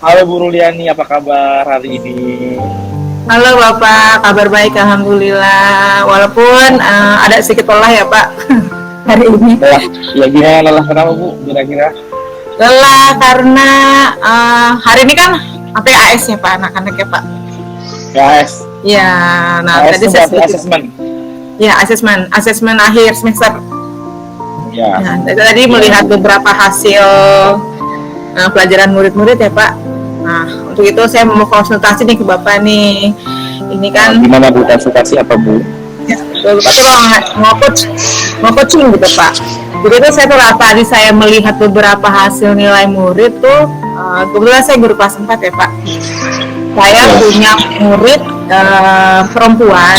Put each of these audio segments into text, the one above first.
Halo Bu Ruliani, apa kabar hari ini? Halo Bapak, kabar baik Alhamdulillah. Walaupun ada sedikit lelah ya Pak hari ini. Lelah, ya gimana lelah kenapa Bu? Kira-kira? Lelah karena hari ini kan APAS ya Pak, anak-anak ya Pak. Guys, Ya, nah AS tadi itu saya berarti sedikit, asesmen. ya asesmen akhir semester. Ya, Nah, tadi melihat beberapa hasil pelajaran murid-murid ya Pak. Nah, untuk itu saya mau konsultasi nih ke Bapak nih. Ini kan gimana Bu? Konsultasi apa Bu? ya, Bapak tuh mau coaching gitu Pak. Jadi itu saya tuh tadi saya melihat beberapa hasil nilai murid tuh, kebetulan saya guru kelas 4 ya Pak. Saya punya murid perempuan,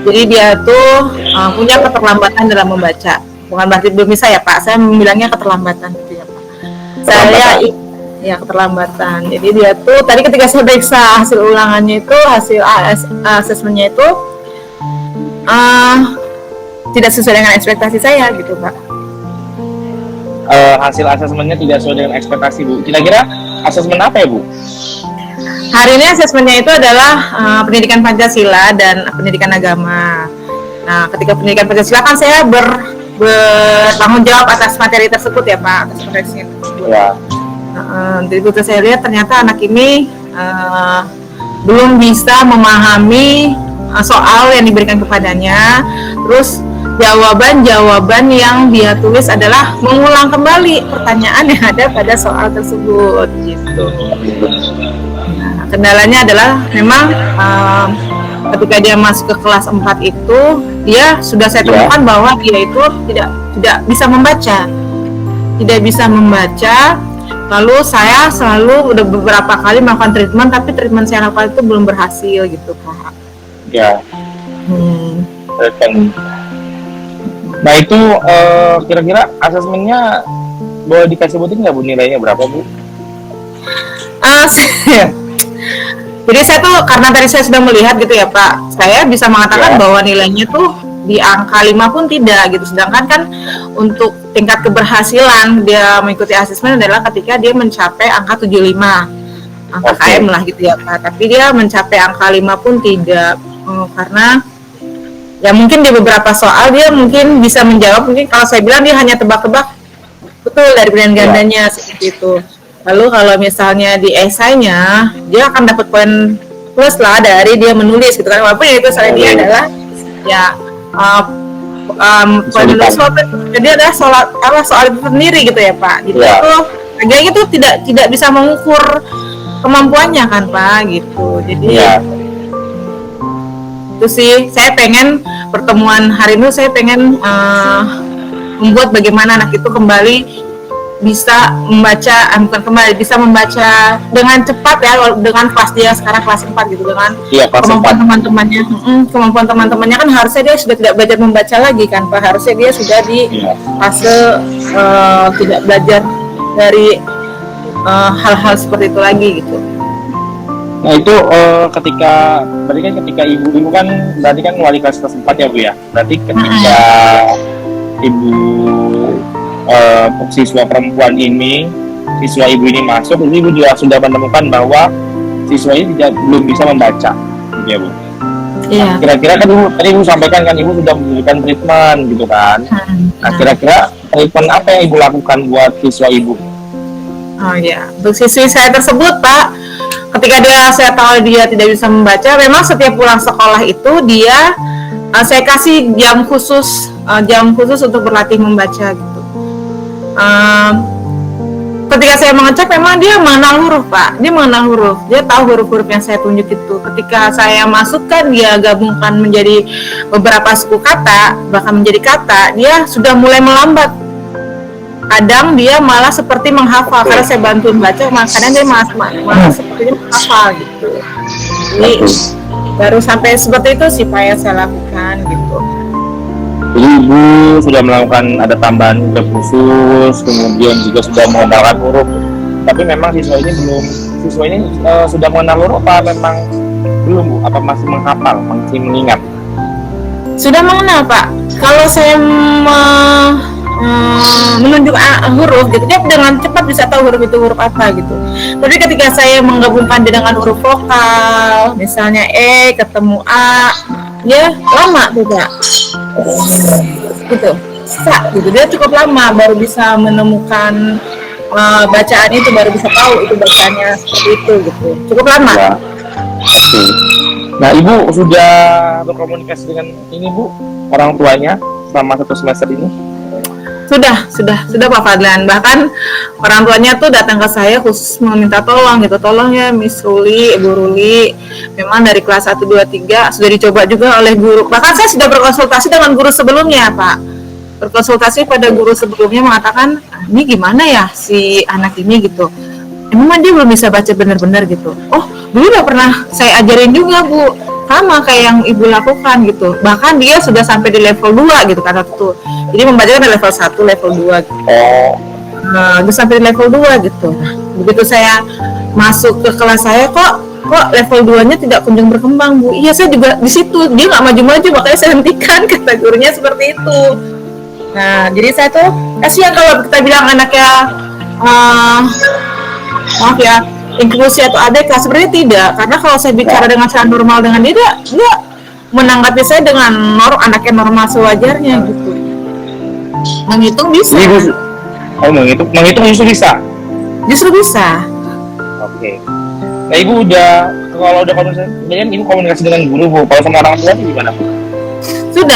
jadi dia tuh punya keterlambatan dalam membaca. Bukan berarti belum bisa ya Pak, saya bilangnya keterlambatan gitu ya Pak. Saya ya keterlambatan. Jadi dia tuh tadi ketika saya periksa hasil ulangannya itu, hasil asesmennya itu tidak sesuai dengan ekspektasi saya gitu Pak. Hasil asesmennya tidak sesuai dengan ekspektasi Bu. Kira-kira asesmen apa ya Bu? Hari ini asesmennya itu adalah pendidikan Pancasila dan pendidikan agama. Nah, ketika pendidikan Pancasila kan saya bertanggung jawab atas materi tersebut ya Pak, atas materi tersebut. Ya. Jadi begitu saya lihat ternyata anak ini belum bisa memahami soal yang diberikan kepadanya. Terus jawaban-jawaban yang dia tulis adalah mengulang kembali pertanyaan yang ada pada soal tersebut gitu. Nah, kendalanya adalah memang ketika dia masuk ke kelas 4 itu dia sudah saya temukan bahwa dia itu tidak bisa membaca. Tidak bisa membaca. Lalu saya selalu udah beberapa kali melakukan treatment, tapi treatment saya lakukan itu belum berhasil gitu Pak. Ya. Nah itu kira-kira asesmennya boleh dikasih sebutin nggak Bu, nilainya berapa Bu? Jadi saya tuh karena tadi saya sudah melihat gitu ya Pak, saya bisa mengatakan bahwa nilainya tuh di angka 5 pun tidak gitu. Sedangkan kan untuk tingkat keberhasilan dia mengikuti asesmen adalah ketika dia mencapai angka 75, angka KM lah gitu ya Pak. Tapi dia mencapai angka 5 pun tidak, karena ya mungkin di beberapa soal dia mungkin bisa menjawab, mungkin kalau saya bilang dia hanya tebak-tebak betul dari pilihan gandanya seperti itu. Lalu kalau misalnya di esainya dia akan dapat poin plus lah dari dia menulis gitu kan, walaupun itu soalnya dia adalah ya poin menulis, jadi ada soal itu sendiri gitu ya Pak. Jadi itu kayaknya itu tidak bisa mengukur kemampuannya kan Pak gitu. Jadi itu sih saya pengen pertemuan hari ini saya pengen membuat bagaimana anak itu kembali bisa membaca, bisa membaca dengan cepat ya, dengan kelas dia sekarang kelas 4 gitu, dengan kemampuan teman-temannya. Kemampuan teman-temannya kan harusnya dia sudah tidak belajar membaca lagi kan Pak, harusnya dia sudah di fase tidak belajar dari hal-hal seperti itu lagi gitu. Nah itu ketika ibu kan berarti kan wali kelas 4 ya Bu ya. Berarti ketika ibu siswa perempuan ini, siswa ibu ini masuk, ibu juga sudah menemukan bahwa siswa ini belum bisa membaca, ya Bu. Iya. Kira-kira kan tadi ibu sampaikan kan ibu sudah memberikan treatment gitu kan. Nah kira-kira treatment apa yang ibu lakukan buat siswa ibu? Oh ya, untuk siswi saya tersebut Pak, ketika saya tahu dia tidak bisa membaca, memang setiap pulang sekolah itu dia saya kasih jam khusus untuk berlatih membaca gitu. Ketika saya mengecek memang dia mengenal huruf Pak, dia tahu huruf-huruf yang saya tunjuk itu. Ketika saya masukkan dia gabungkan menjadi beberapa suku kata, bahkan menjadi kata, dia sudah mulai melambat. Kadang dia malah seperti menghafal, karena saya bantu membaca, kadang dia malah sepertinya menghafal gitu. Jadi baru sampai seperti itu sih Pak yang saya lakukan gitu. Jadi ibu sudah melakukan ada tambahan huruf khusus, kemudian juga sudah mengenalkan huruf. Tapi memang siswa ini sudah mengenal huruf apa memang belum Bu? Apa masih menghafal, masih mengingat? Sudah mengenal Pak. Kalau saya menunjuk huruf gitu, dia dengan cepat bisa tahu huruf itu huruf apa gitu. Tapi ketika saya menggabungkan dia dengan huruf vokal, misalnya E ketemu A, dia lama tuh Kak. Gitu. Gitu dia cukup lama baru bisa menemukan bacaan itu, baru bisa tahu itu bacaannya seperti itu gitu. Cukup lama. Ya. Oke. Nah, Ibu sudah berkomunikasi dengan ini Bu, orang tuanya selama 1 semester ini? Sudah Pak Fadlan. Bahkan orang tuanya tuh datang ke saya khusus meminta tolong gitu. Tolong ya Miss Ruli, Ibu Ruli. Memang dari kelas 1, 2, 3 sudah dicoba juga oleh guru. Bahkan saya sudah berkonsultasi dengan guru sebelumnya, Pak. Berkonsultasi pada guru sebelumnya mengatakan, ini gimana ya si anak ini gitu. Emang dia belum bisa baca benar-benar gitu. Oh, dulu udah pernah saya ajarin juga Bu, sama kayak yang Ibu lakukan gitu. Bahkan dia sudah sampai di level 2 gitu kata tuh. Jadi membaca dari level 1, level 2 gitu. Dia sampai di level 2 gitu. Nah, begitu saya masuk ke kelas saya kok level 2-nya tidak kunjung berkembang Bu. Iya, saya juga di situ. Dia nggak maju-maju, makanya saya hentikan, kata gurunya seperti itu. Nah, jadi saya tuh kasihan kalau kita bilang anaknya maaf ya, inklusi atau ABK, sebenarnya tidak, karena kalau saya bicara dengan cara normal dengan dia menanggapi saya dengan anaknya normal sewajarnya gitu. Menghitung bisa. Menghitung justru bisa. Justru bisa. Oke. Nah, Ibu kalau udah komunikasi dengan guru Bu, kalau sama orang tua gimana Bu?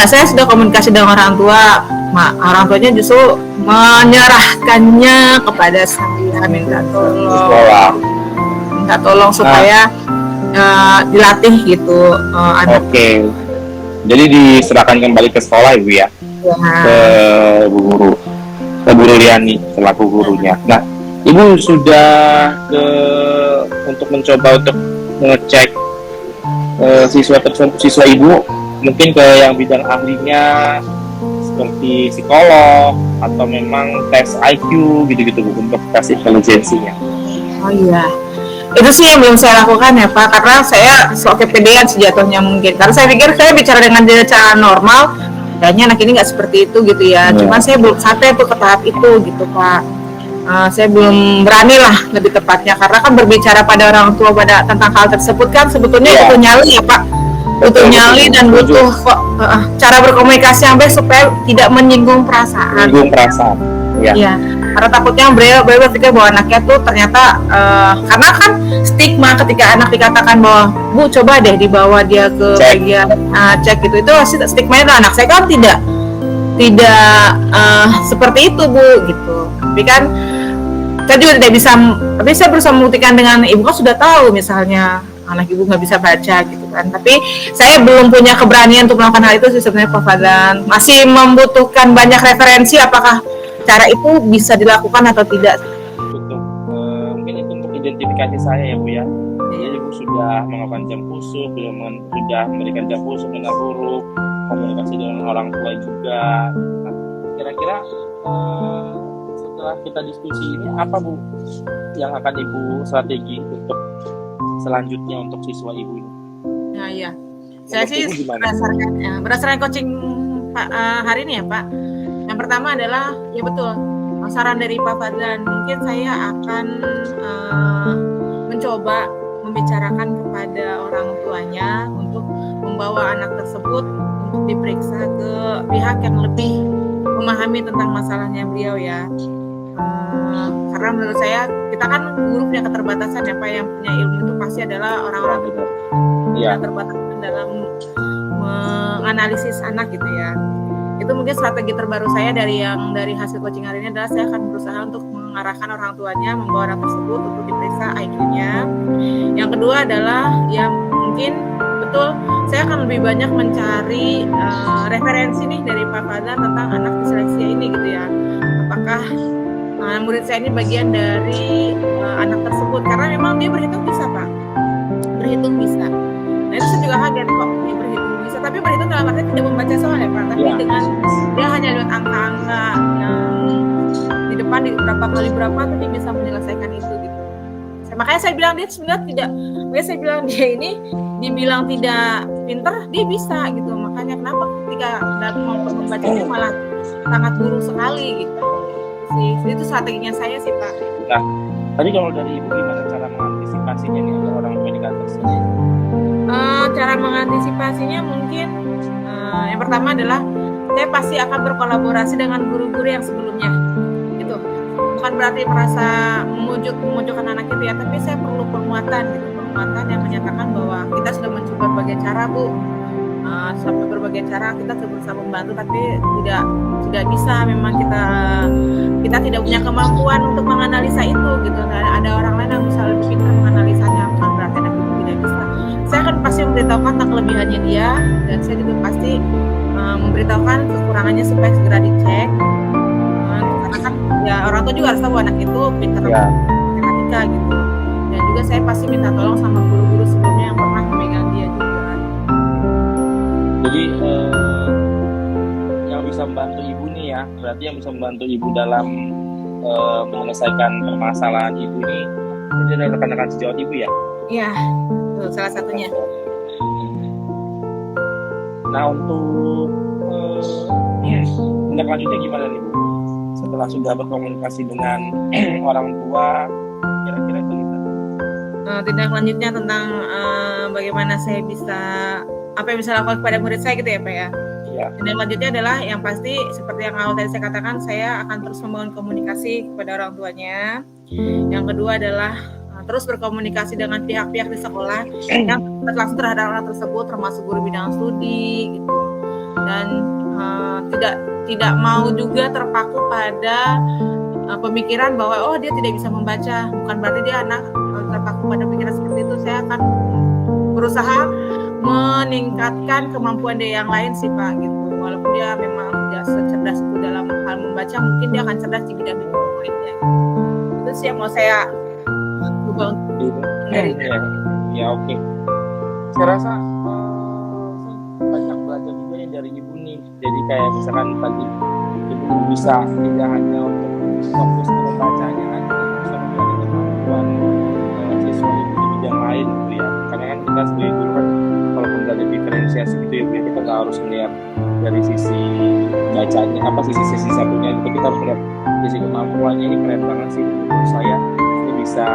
Saya sudah komunikasi dengan orang tua. Orang tuanya justru menyerahkannya kepada saya, minta tolong supaya dilatih gitu anak. Oke. Jadi diserahkan kembali ke sekolah Ibu ya? Ke Bu Ruliani selaku gurunya. Nah, Ibu sudah untuk mencoba untuk mengecek siswa Ibu mungkin ke yang bidang ahlinya seperti psikolog atau memang tes IQ gitu-gitu Bu, untuk tes intelijensinya. Oh iya, itu sih yang belum saya lakukan ya Pak, karena saya sok kepedean sejatuhnya mungkin. Karena saya pikir saya bicara dengan dia cara normal, kayaknya anak ini nggak seperti itu gitu ya. Cuma saya belum sampai tuh ke tahap itu gitu Pak. Saya belum berani lah lebih tepatnya, karena kan berbicara pada orang tua tentang hal tersebut kan sebetulnya butuh nyali ya Pak. Butuh nyali dan butuh cara berkomunikasi yang baik supaya tidak menyinggung perasaan. Ya. Karena takutnya beliau berpikir bahwa anaknya tuh ternyata karena kan stigma ketika anak dikatakan bahwa Bu coba deh dibawa dia ke bagian cek gitu, itu stigmanya anak saya kan tidak seperti itu Bu gitu. Tapi kan saya juga tidak bisa, tapi saya berusaha membuktikan dengan Ibu kan sudah tahu misalnya anak Ibu nggak bisa baca gitu kan, tapi saya belum punya keberanian untuk melakukan hal itu sih sebenarnya Pak Fadlan. Masih membutuhkan banyak referensi apakah cara itu bisa dilakukan atau tidak. Mungkin itu untuk identifikasi saya ya Bu ya. Jadi Ibu sudah melakukan jam khusus, sudah memberikan jam khusus dengan huruf, komunikasi dengan orang tua juga. Nah, kira-kira setelah kita diskusi ini apa Bu yang akan Ibu strategi untuk selanjutnya untuk siswa Ibu ini? Nah, iya. Saya sih berdasarkan coaching hari ini ya Pak. Yang pertama adalah ya betul saran dari Pak Fadlan. Mungkin saya akan mencoba membicarakan kepada orang tuanya untuk membawa anak tersebut untuk diperiksa ke pihak yang lebih memahami tentang masalahnya beliau ya. Karena menurut saya kita kan guru punya keterbatasan ya Pak, yang punya ilmu itu pasti adalah orang-orang yang terbatas dalam menganalisis anak gitu ya. Itu mungkin strategi terbaru saya dari hasil coaching hari ini adalah saya akan berusaha untuk mengarahkan orang tuanya membawa anak tersebut untuk diperiksa IQ-nya. Yang kedua adalah yang mungkin betul saya akan lebih banyak mencari referensi nih dari Pak Fadlan tentang anak disleksia ini gitu ya. Apakah murid saya ini bagian dari anak tersebut, karena memang dia berhitung bisa Pak, berhitung bisa. Nah itu saya juga kaget kok dia berhitung bisa, tapi berhitung dalam artinya tidak membaca soal ya Pak, tapi dengan dia hanya lihat angka-angka yang di depan di berapa kali berapa tapi bisa menyelesaikan itu gitu. Makanya saya bilang dia sebenarnya tidak, makanya saya bilang dia ini dibilang tidak pintar, dia bisa gitu. Makanya kenapa ketika mau membacanya malah sangat buruk sekali gitu sih. Itu strateginya saya sih Pak. Nah, tadi kalau dari Ibu gimana cara mengantisipasinya nih agar orang tua di kantor sini? Cara mengantisipasinya mungkin yang pertama adalah saya pasti akan berkolaborasi dengan guru-guru yang sebelumnya. Gitu. Bukan berarti merasa memojokkan anak itu ya, tapi saya perlu penguatan gitu, penguatan yang menyatakan bahwa kita sudah mencoba berbagai cara Bu. Sampai berbagai cara kita berusaha membantu, tapi tidak bisa. Memang kita tidak punya kemampuan untuk menganalisa itu gitu. Ada orang lain yang bisa lebih pintar menganalisanya, bukan berarti anak itu tidak bisa. Saya akan pasti memberitahukan tentang kelebihannya dia, dan saya juga pasti memberitahukan kekurangannya supaya segera dicek. Karena kan ya orang tua juga harus tahu anak itu pintar matematika gitu. Dan juga saya pasti minta tolong sama guru-guru sebelumnya yang pernah memegang dia juga. Jadi yang bisa membantu Ibu nih ya, berarti yang bisa membantu Ibu dalam menyelesaikan permasalahan Ibu ini, itu adalah rekan-rekan sejawat Ibu ya? Iya, itu salah satunya. Nah, untuk tindak lanjutnya gimana nih Bu? Setelah sudah berkomunikasi dengan orang tua, kira-kira itu gimana? Tindak lanjutnya tentang bagaimana saya bisa, apa yang bisa lakukan kepada murid saya gitu ya Pak ya? Iya. Tindak lanjutnya adalah yang pasti seperti yang awal tadi saya katakan, saya akan terus membangun komunikasi kepada orang tuanya. Yang kedua adalah terus berkomunikasi dengan pihak-pihak di sekolah yang langsung terhadap anak tersebut, termasuk guru bidang studi gitu. Dan tidak mau juga terpaku pada pemikiran bahwa oh dia tidak bisa membaca, bukan berarti dia anak terpaku pada pikiran seperti itu. Saya akan berusaha meningkatkan kemampuan dia yang lain sih Pak gitu. Walaupun dia memang tidak secerdas itu dalam hal membaca, mungkin dia akan cerdas di bidang-bidang lainnya. Itu sih yang mau saya ubah dari ya oke. Saya rasa banyak belajar juga ya dari Ibu nih. Jadi kayak misalkan tadi Ibu bisa tidak hanya untuk fokus ke membacanya aja, bisa mempelajari kemampuan siswa Ibu di bidang lain gitu ya. Karena kan kita sebagai guru kan walaupun belajar diferensiasi gitu ya, kita nggak harus melihat dari sisi bacanya sisi satunya gitu, kita harus lihat sisi kemampuannya. Ini keren banget sih menurut saya, ini bisa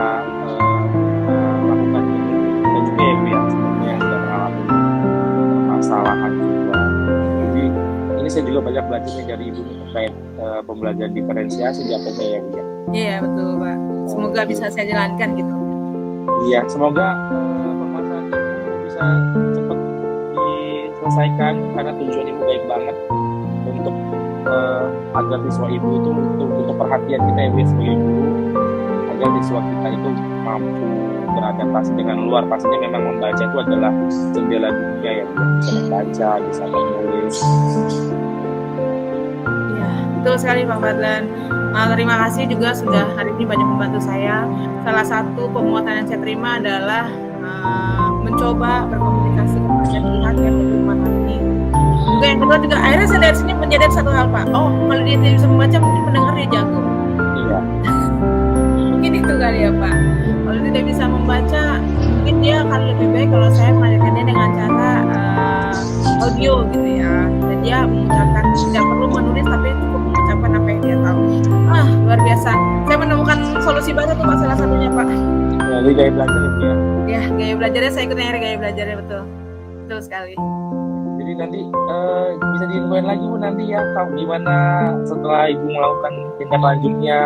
lakukan ini. Dan juga ya Bu ya, seperti yang sudah mengalami permasalahan juga. Jadi ini saya juga banyak belajar dari Ibu terkait pembelajaran diferensiasi di APK ya Bu ya. Iya betul Pak, semoga bisa saya jalankan gitu. Iya, semoga permasalahan Ibu bisa cepat diselesaikan, karena tujuan Ibu baik banget untuk agar siswa Ibu itu untuk perhatian kita ya Bu ya, sebagai guru, agar siswa kita itu mampu beradaptasi dengan luar. Pastinya memang membaca itu adalah jendela dunia ya Bu, bisa membaca, bisa menulis. Iya, betul sekali Pak Fadlan. Terima kasih juga sudah hari ini banyak membantu saya. Salah satu penguatan yang saya terima adalah mencoba berkomunikasi kepada pihak yang lebih memahami. Juga yang kedua juga akhirnya saya dari sini menjadi satu hal Pak. Oh, kalau dia tidak bisa membaca mungkin mendengar dia jago. Iya. Mungkin itu kali ya Pak. Kalau tidak bisa membaca, mungkin dia akan lebih baik kalau saya mengajarkannya dengan cara audio gitu ya. Dan dia mengucapkan, tidak perlu menulis tapi cukup mengucapkan apa yang dia tahu. Luar biasa. Saya menemukan solusi baru tuh Pak, salah satunya Pak. Jadi gaya belajar ya. Ya, gaya belajarnya saya ikut nyari gaya belajarnya betul. Betul sekali. Jadi nanti bisa diinfoin lagi Bu nanti ya, tahu gimana setelah Ibu melakukan tindak lanjutnya,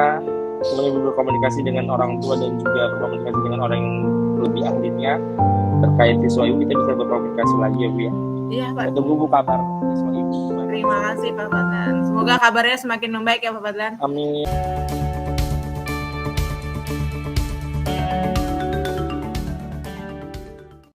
setelah Ibu berkomunikasi dengan orang tua dan juga berkomunikasi dengan orang yang lebih ahlinya terkait siswa Ibu, kita bisa berkomunikasi lagi ya Bu ya. Iya Pak. Tunggu Bu kabar siswa Ibu. Terima kasih Pak Fadlan. Semoga kabarnya semakin membaik ya Pak Fadlan. Amin.